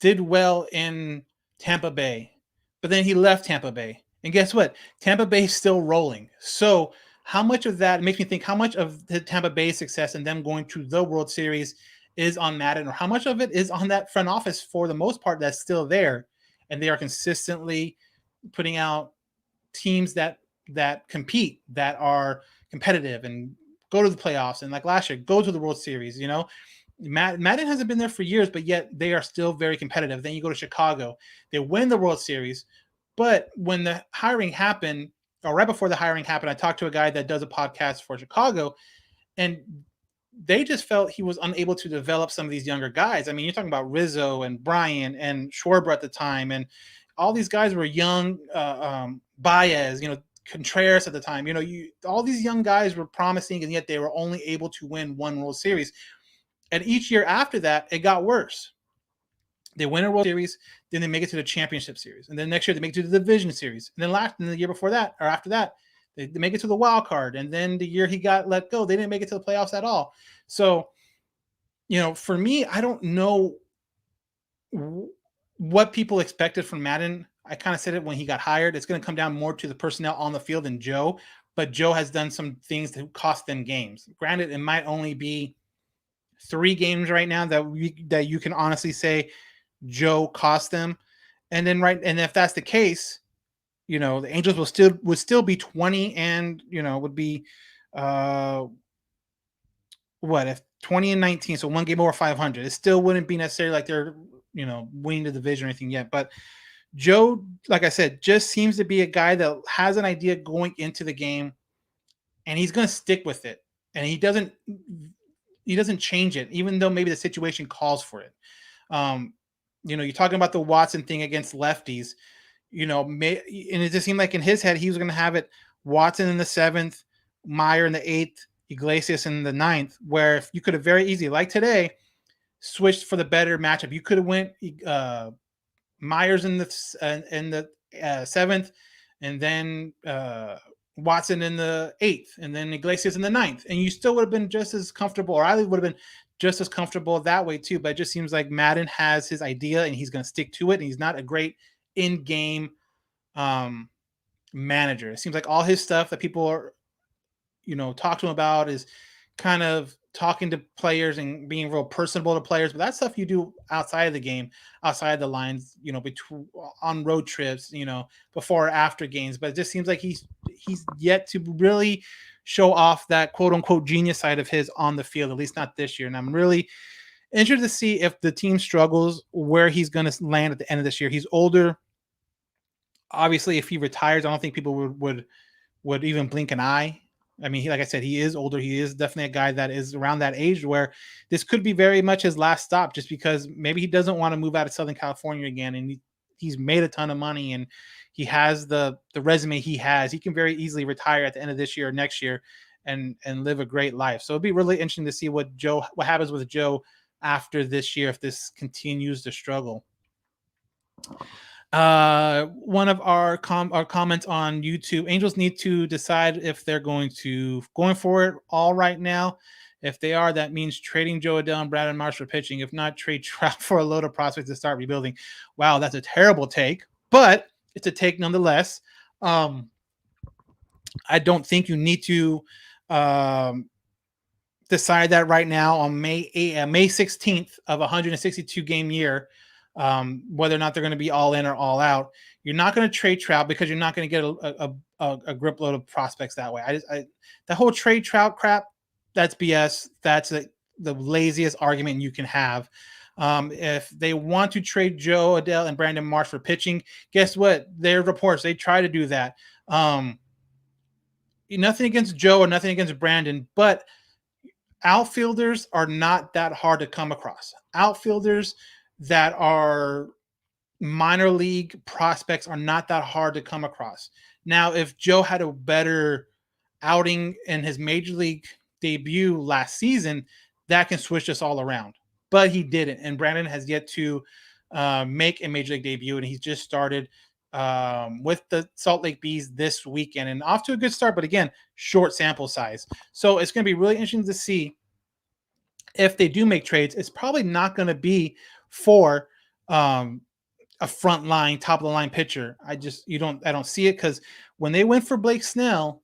did well in Tampa Bay, but then he left Tampa Bay. And guess what? Tampa Bay is still rolling. So how much of that makes me think, how much of the Tampa Bay success and them going to the World Series is on Madden, or how much of it is on that front office for the most part that's still there, and they are consistently putting out teams that compete, that are competitive and go to the playoffs, and like last year, go to the World Series. Madden hasn't been there for years, but yet they are still very competitive. Then you go to Chicago, they win the World Series, but when the hiring happened, or right before the hiring happened, I talked to a guy that does a podcast for Chicago, and they just felt he was unable to develop some of these younger guys. I mean, you're talking about Rizzo and Bryant and Schwarber at the time, and all these guys were young. Baez, Contreras at the time. All these young guys were promising, and yet they were only able to win one World Series. And each year after that, it got worse. They win a World Series, then they make it to the Championship Series, and then next year they make it to the Division Series, and then the year before that, or after that, they make it to the wild card, and then the year he got let go, they didn't make it to the playoffs at all. So, for me, I don't know what people expected from Madden. I kind of said it when he got hired. It's going to come down more to the personnel on the field than Joe, but Joe has done some things that cost them games. Granted, it might only be 3 games right now that you can honestly say Joe cost them. And if that's the case, the Angels would still be 20 and, would be if 20 and 19, so 1 game over 500. It still wouldn't be necessarily like they're, winning the division or anything yet. But Joe, like I said, just seems to be a guy that has an idea going into the game, and he's going to stick with it. And he doesn't change it, even though maybe the situation calls for it. You're talking about the Watson thing against lefties. And it just seemed like in his head he was going to have it Watson in the 7th, Meyer in the 8th, Iglesias in the 9th. Where if you could have very easily, like today, switched for the better matchup. You could have went Myers in the 7th, and then Watson in the 8th, and then Iglesias in the 9th, and you still would have been just as comfortable, or I would have been just as comfortable that way too. But it just seems like Madden has his idea, and he's going to stick to it. And he's not a great in-game manager. It seems like all his stuff that people are, talk to him about is kind of talking to players and being real personable to players, but that's stuff you do outside of the game, outside the lines, between on road trips, before or after games. But it just seems like he's yet to really show off that quote unquote genius side of his on the field, at least not this year. And I'm really interested to see if the team struggles, where he's going to land at the end of this year. He's older. Obviously, if he retires, I don't think people would even blink an eye. I mean, like I said, he is older. He is definitely a guy that is around that age where this could be very much his last stop, just because maybe he doesn't want to move out of Southern California again. And he's made a ton of money, and he has the resume he has. He can very easily retire at the end of this year or next year and live a great life. So it'd be really interesting to see what happens with Joe after this year, if this continues to struggle. One of our comments on YouTube: Angels need to decide if they're going for it all right now. If they are, that means trading Joe Adell and Brandon Marsh for pitching. If not, trade Trout for a load of prospects to start rebuilding. Wow, that's a terrible take, but it's a take nonetheless. I don't think you need to decide that right now on May 16th of a 162 game year. Whether or not they're going to be all in or all out. You're not going to trade Trout because you're not going to get a grip load of prospects that way. The whole trade Trout crap, that's BS. That's the laziest argument you can have. If they want to trade Joe Adell and Brandon Marsh for pitching, guess what? Their reports, they try to do that. Nothing against Joe or nothing against Brandon, but outfielders are not that hard to come across. Outfielders that are minor league prospects are not that hard to come across. Now, if Joe had a better outing in his major league debut last season, that can switch us all around. But he didn't, and Brandon has yet to make a major league debut, and he's just started with the Salt Lake Bees this weekend, and off to a good start. But again, short sample size, so it's going to be really interesting to see if they do make trades. It's probably not going to be for a front line, top of the line pitcher. I don't see it, because when they went for Blake Snell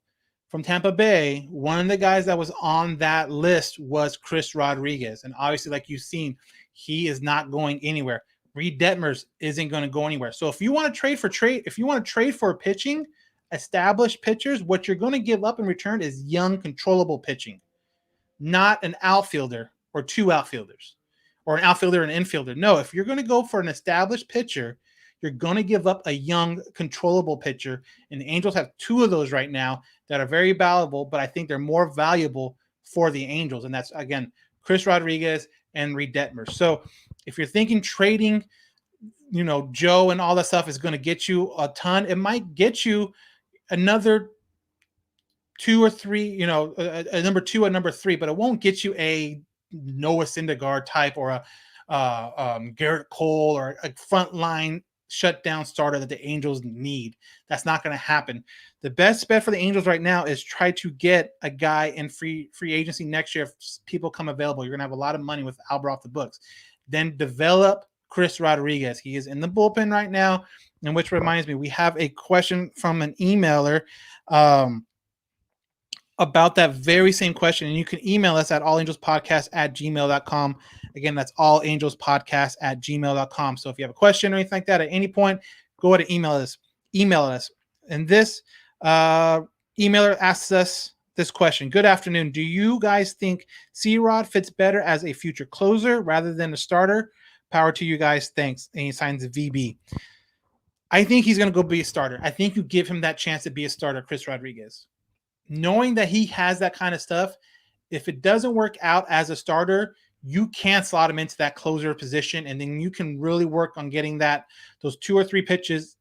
from Tampa Bay, one of the guys that was on that list was Chris Rodriguez. And obviously, like you've seen, he is not going anywhere. Reed Detmers isn't going to go anywhere. So if you want to trade for pitching, established pitchers, what you're going to give up in return is young, controllable pitching, not an outfielder or two outfielders, or an outfielder and infielder. No, if you're going to go for an established pitcher, you're going to give up a young, controllable pitcher. And the Angels have two of those right now that are very valuable, but I think they're more valuable for the Angels. And that's, again, Chris Rodriguez and Reed Detmers. So if you're thinking trading, Joe and all that stuff is going to get you a ton, it might get you another two or three, a number 2, a number 3, but it won't get you a Noah Syndergaard type or a Garrett Cole or a frontline shutdown starter that the Angels need. That's not going to happen. The best bet for the Angels right now is try to get a guy in free agency next year if people come available. You're going to have a lot of money with Albert off the books. Then develop Chris Rodriguez. He is in the bullpen right now, and which reminds me, we have a question from an emailer about that very same question, and you can email us at allangelspodcast@gmail.com. Again, that's allangelspodcast@gmail.com. So if you have a question or anything like that at any point, go ahead and email us. And this emailer asks us this question: Good afternoon. Do you guys think C-Rod fits better as a future closer rather than a starter? Power to you guys. Thanks. And he signs a VB. I think he's going to go be a starter. I think you give him that chance to be a starter, Chris Rodriguez. Knowing that he has that kind of stuff, if it doesn't work out as a starter, you can slot him into that closer position, and then you can really work on getting those 2 or 3 pitches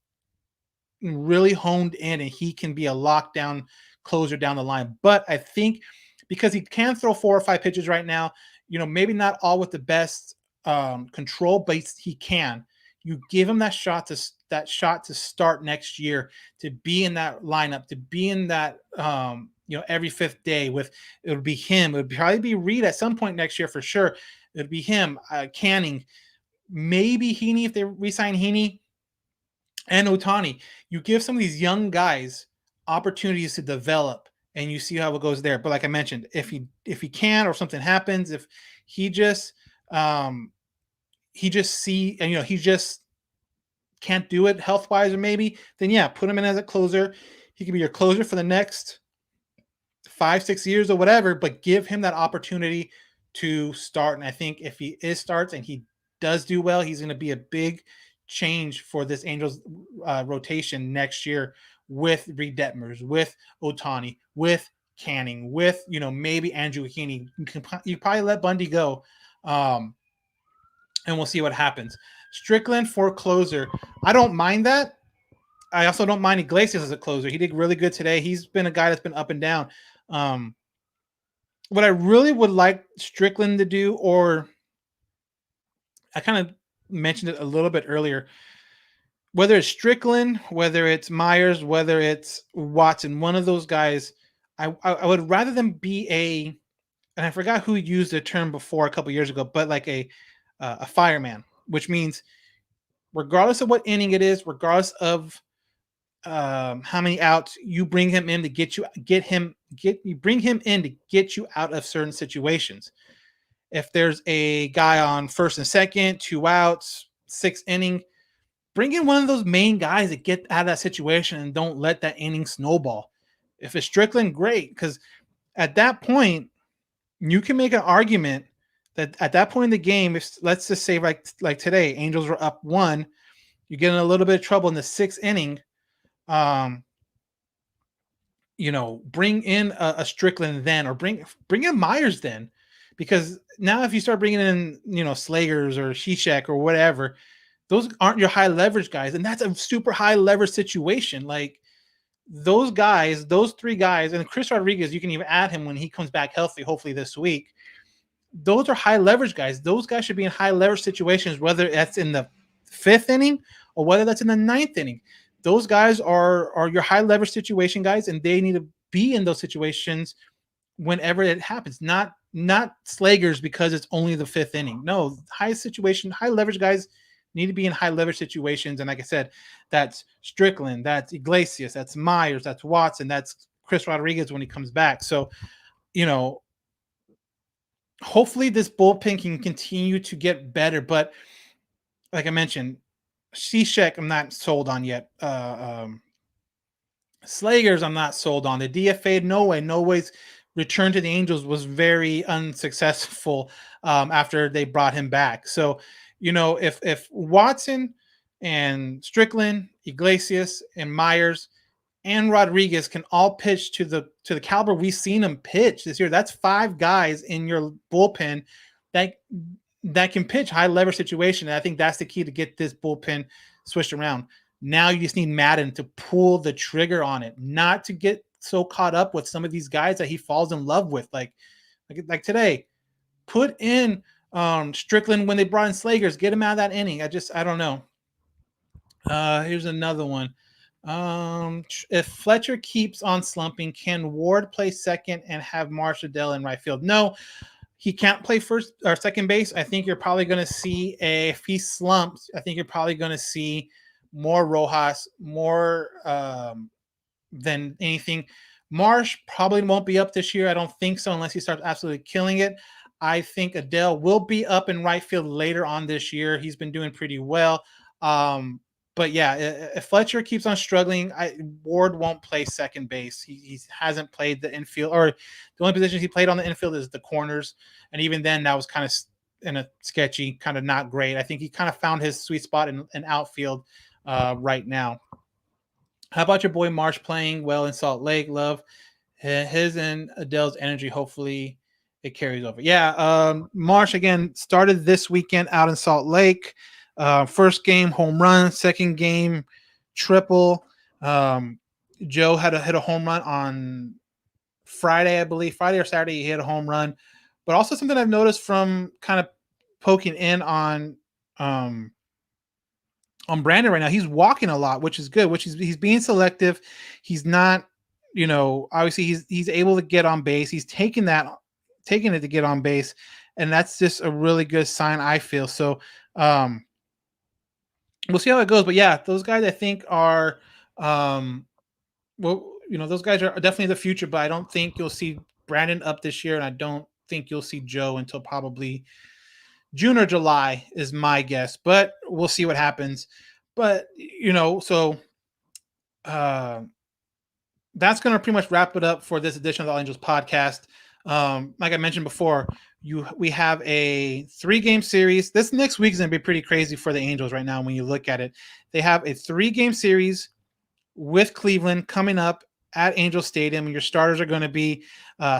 really honed in, and he can be a lockdown closer down the line. But I think because he can throw 4 or 5 pitches right now, maybe not all with the best control, but he can. You give him that shot to start next year, to be in that lineup, to be in that every 5th day it would be him. It would probably be Reed at some point next year for sure. It would be him, Canning, maybe Heaney if they re-sign Heaney, and Ohtani. You give some of these young guys opportunities to develop, and you see how it goes there. But like I mentioned, if he can, or something happens, if he just he just can't do it health wise, or maybe, then yeah, put him in as a closer. He can be your closer for the next 5-6 years or whatever, but give him that opportunity to start. And I think if he starts and he does do well, he's going to be a big change for this Angels rotation next year, with Reed Detmers, with Ohtani, with Canning, with maybe Andrew Heaney. You probably let Bundy go, and we'll see what happens. Strickland for closer, I don't mind that. I also don't mind Iglesias as a closer. He did really good today. He's been a guy that's been up and down. What I really would like Strickland to do, or I kind of mentioned it a little bit earlier, whether it's Strickland, whether it's Myers, whether it's Watson, one of those guys, I would rather them be and I forgot who used the term before a couple years ago, but like a fireman, which means regardless of what inning it is, regardless of how many outs, you bring him in to bring him in to get you out of certain situations. If there's a guy on first and second, 2 outs, 6th inning, bring in one of those main guys that get out of that situation and don't let that inning snowball. If it's Strickland, great, because at that point, you can make an argument that at that point in the game, if let's just say like today, Angels were up 1, you get in a little bit of trouble in the 6th inning. Bring in a Strickland then, or bring in Myers then, because now if you start bringing in Slagers or Shishak or whatever, those aren't your high leverage guys, and that's a super high leverage situation. Like those guys, those 3 guys, and Chris Rodriguez, you can even add him when he comes back healthy, hopefully this week. Those are high leverage guys. Those guys should be in high leverage situations, whether that's in the 5th inning or whether that's in the 9th inning. Those guys are your high leverage situation guys, and they need to be in those situations whenever it happens. Not Slagers because it's only the 5th inning. No, high leverage guys need to be in high leverage situations. And like I said, that's Strickland, that's Iglesias, that's Myers, that's Watson, that's Chris Rodriguez when he comes back. So, hopefully this bullpen can continue to get better. But like I mentioned, Cishek, I'm not sold on yet. Slagers, I'm not sold on. The DFA, no way's return to the Angels was very unsuccessful after they brought him back. So, if Watson and Strickland, Iglesias and Myers and Rodriguez can all pitch to the caliber we've seen them pitch this year, that's 5 guys in your bullpen that can pitch high leverage situation. And I think that's the key to get this bullpen switched around. Now you just need Madden to pull the trigger on it, not to get so caught up with some of these guys that he falls in love with. Like today, put in Strickland when they brought in Slagers, get him out of that inning. I don't know. Here's another one. If Fletcher keeps on slumping, can Ward play second and have Marshall in right field? No, he can't play first or second base. I think you're probably going to see if he slumps, I think you're probably going to see more Rojas, more than anything. Marsh probably won't be up this year. I don't think so, unless he starts absolutely killing it. I think Adele will be up in right field later on this year. He's been doing pretty well. But yeah, if Fletcher keeps on struggling, Ward won't play second base. He hasn't played the infield, or the only positions he played on the infield is the corners. And even then, that was kind of in a sketchy, kind of not great. I think he kind of found his sweet spot in outfield. right now. How about your boy Marsh playing well in Salt Lake? Love his and Adele's energy. Hopefully it carries over. Yeah, Marsh again started this weekend out in Salt Lake. First game home run, second game triple. Joe had hit a home run on Friday, I believe, Friday or Saturday. He hit a home run, but also something I've noticed from kind of poking in on Brandon right now. He's walking a lot, which is good. He's being selective. He's not, obviously he's able to get on base. He's taking it to get on base, and that's just a really good sign, I feel. So we'll see how it goes. But yeah, those guys I think are those guys are definitely the future, but I don't think you'll see Brandon up this year, and I don't think you'll see Joe until probably June or July is my guess, but we'll see what happens. But so that's going to pretty much wrap it up for this edition of the All Angels podcast. Like I mentioned before, we have a 3-game series. This next week is going to be pretty crazy for the Angels right now when you look at it. They have a 3-game series with Cleveland coming up at Angel Stadium. Your starters are going to be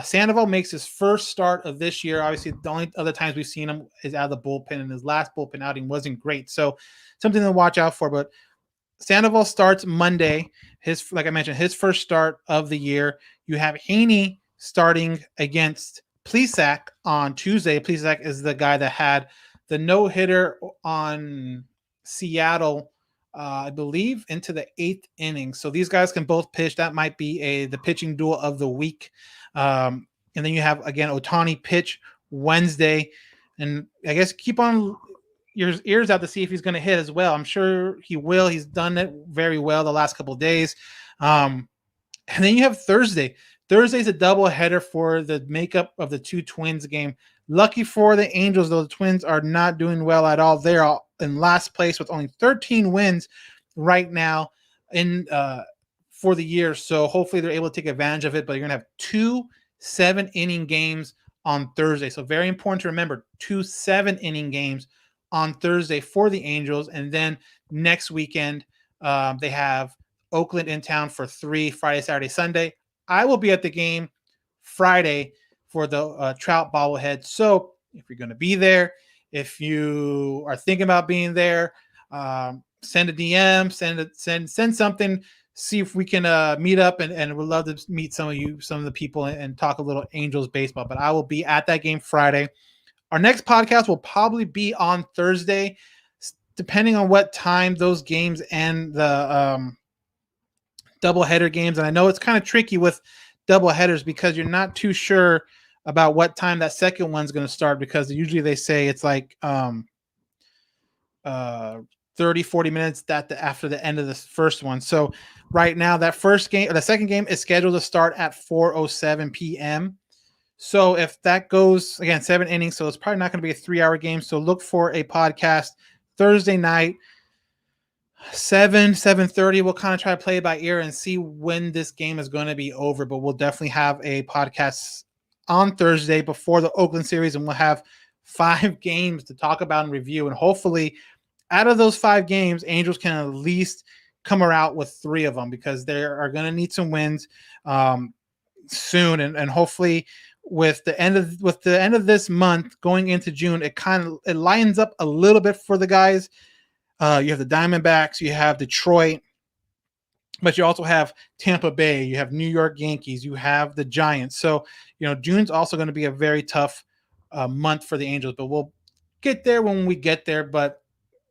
Sandoval makes his first start of this year. Obviously, the only other times we've seen him is out of the bullpen, and his last bullpen outing wasn't great. So something to watch out for. But Sandoval starts Monday. Like I mentioned, his first start of the year. You have Haney starting against Plesac on Tuesday. Plesac is the guy that had the no-hitter on Seattle, I believe, into the 8th inning. So these guys can both pitch. That might be the pitching duel of the week. And then you have, again, Ohtani pitch Wednesday. And I guess keep on your ears out to see if he's going to hit as well. I'm sure he will. He's done it very well the last couple of days. And then you have Thursday. Thursday's a double header for the makeup of the 2 Twins game. Lucky for the Angels, though, the Twins are not doing well at all. They're in last place with only 13 wins right now for the year. So hopefully they're able to take advantage of it. But you're going to have 2 7-inning games on Thursday. So very important to remember, 2 7-inning games on Thursday for the Angels. And then next weekend, they have Oakland in town for 3 Friday, Saturday, Sunday. I will be at the game Friday for the Trout bobblehead. So if you're going to be there, if you are thinking about being there, send a DM, send something, see if we can meet up, and we'd love to meet some of the people, and talk a little Angels baseball. But I will be at that game Friday. Our next podcast will probably be on Thursday, depending on what time those games and the doubleheader games. And I know it's kind of tricky with doubleheaders because you're not too sure about what time that second one's going to start, because usually they say it's like 30-40 minutes after the end of the first one. So right now that first game, or the second game, is scheduled to start at 4:07 p.m. So if that goes, again, 7 innings, so it's probably not going to be a 3-hour game. So look for a podcast Thursday night, 7:30. We'll kind of try to play it by ear and see when this game is going to be over. But we'll definitely have a podcast on Thursday before the Oakland series, and we'll have 5 games to talk about and review. And hopefully out of those 5 games, Angels can at least come out with 3 of them, because they are going to need some wins soon. And hopefully with the end of this month going into June, it lines up a little bit for the guys. You have the Diamondbacks, you have Detroit, but you also have Tampa Bay, you have New York Yankees, you have the Giants. So, June's also going to be a very tough month for the Angels, but we'll get there when we get there, but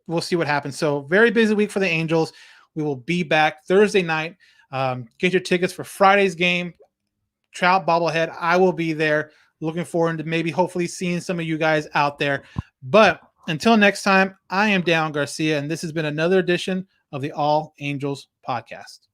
we'll see what happens. So very busy week for the Angels. We will be back Thursday night. Get your tickets for Friday's game, Trout bobblehead. I will be there. Looking forward to hopefully seeing some of you guys out there. But until next time, I am Dan Garcia, and this has been another edition of the All Angels podcast.